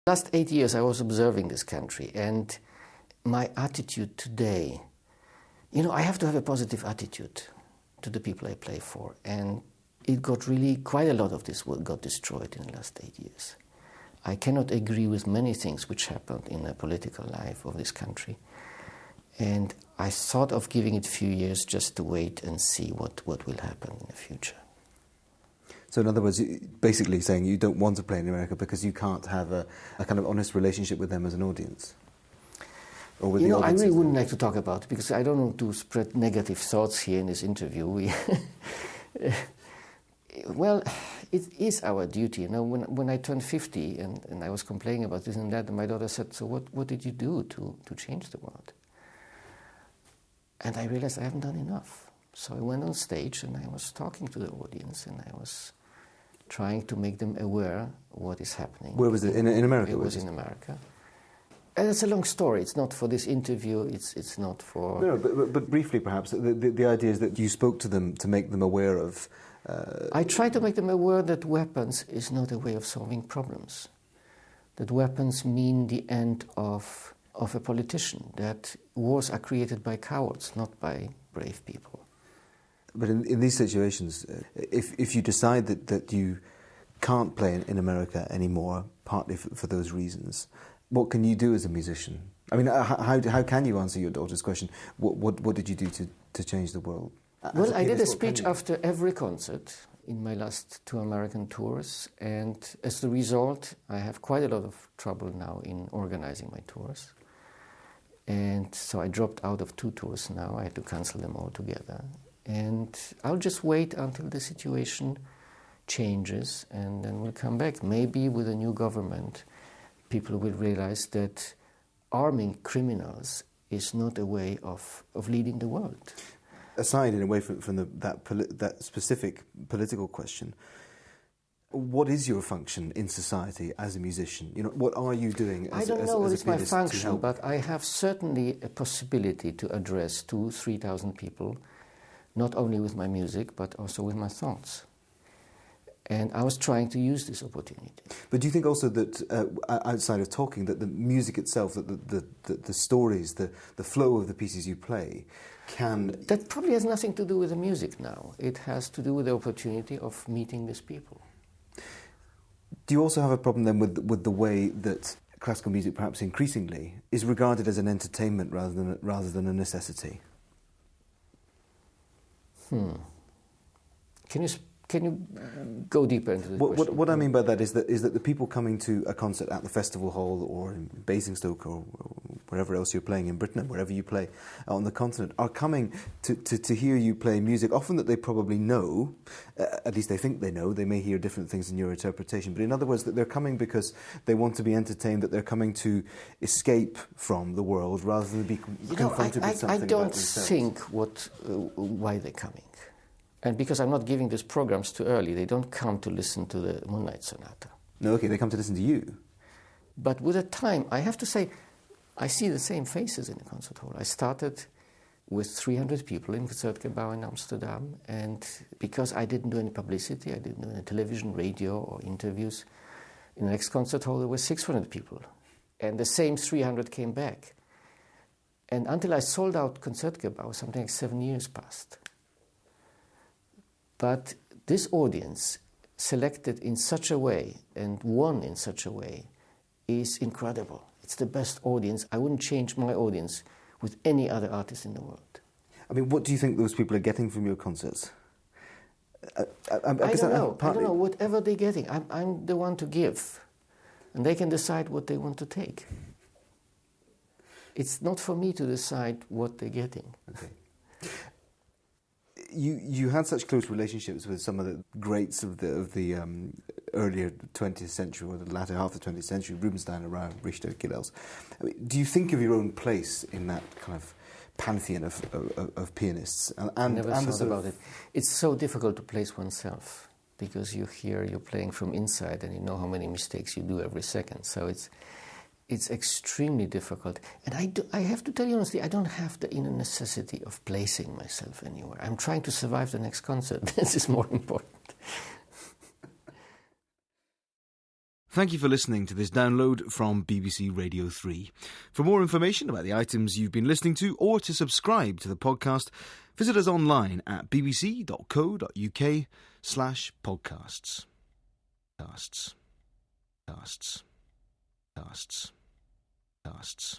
Last 8 years I was observing this country, and my attitude today, I have to have a positive attitude to the people I play for, and it got really, quite a lot of this work got destroyed in the last 8 years. I cannot agree with many things which happened in the political life of this country, and I thought of giving it a few years just to wait and see what will happen in the future. So in other words, basically saying you don't want to play in America because you can't have a kind of honest relationship with them as an audience? Or with the I really audiences? wouldn't like to talk about it because I don't want to spread negative thoughts here in this interview. Well, it is our duty. When I turned 50 and I was complaining about this and that, and my daughter said, so what did you do to change the world? And I realized I haven't done enough. So I went on stage and I was talking to the audience and I was trying to make them aware of what is happening. Where was it? In America? It was in America. And it's a long story. It's not for this interview. It's not for... No, but briefly perhaps, the idea is that you spoke to them to make them aware of... I try to make them aware that weapons is not a way of solving problems. That weapons mean the end of a politician. That wars are created by cowards, not by brave people. But in these situations, if you decide that you can't play in America anymore, partly for those reasons, what can you do as a musician? I mean, how can you answer your daughter's question? What did you do to change the world? Well, I did a speech after every concert in my last 2 American tours, and as a result, I have quite a lot of trouble now in organizing my tours. And so I dropped out of 2 tours now. I had to cancel them all together. And I'll just wait until the situation changes, and then we'll come back. Maybe with a new government, people will realize that arming criminals is not a way of leading the world. Aside, in a way, from that specific political question, what is your function in society as a musician? What are you doing as a pianist? I don't know what is my function, but I have certainly a possibility to address 2,000-3,000 people, not only with my music, but also with my thoughts. And I was trying to use this opportunity. But do you think also that, outside of talking, that the music itself, that the stories, the flow of the pieces you play, can... That probably has nothing to do with the music now. It has to do with the opportunity of meeting these people. Do you also have a problem then with the way that classical music, perhaps increasingly, is regarded as an entertainment rather than a necessity? Can you go deeper into the question? What I mean by that is that the people coming to a concert at the festival hall or in Basingstoke or wherever else you're playing in Britain, and wherever you play on the continent, are coming to hear you play music, often that they probably know, at least they think they know. They may hear different things in your interpretation, but in other words, that they're coming because they want to be entertained, that they're coming to escape from the world rather than be confronted with something about themselves. I don't think why they're coming. And because I'm not giving these programs too early, they don't come to listen to the Moonlight Sonata. No, okay, they come to listen to you. But with the time, I have to say, I see the same faces in the concert hall. I started with 300 people in Concertgebouw in Amsterdam, and because I didn't do any publicity, I didn't do any television, radio, or interviews, in the next concert hall there were 600 people. And the same 300 came back. And until I sold out Concertgebouw, something like 7 years passed. But this audience, selected in such a way and won in such a way, is incredible. It's the best audience. I wouldn't change my audience with any other artist in the world. I mean, what do you think those people are getting from your concerts? I don't know. Whatever they're getting, I'm the one to give. And they can decide what they want to take. It's not for me to decide what they're getting. Okay. You had such close relationships with some of the greats of the earlier 20th century or the latter half of the 20th century, Rubinstein, Arau, Richter, Gilels. I mean, do you think of your own place in that kind of pantheon of pianists? I never thought about it. It's so difficult to place oneself because you're playing from inside and you know how many mistakes you do every second. So it's extremely difficult. And I have to tell you honestly, I don't have the inner necessity of placing myself anywhere. I'm trying to survive the next concert. This is more important. Thank you for listening to this download from BBC Radio 3. For more information about the items you've been listening to or to subscribe to the podcast, visit us online at bbc.co.uk/podcasts. Casts.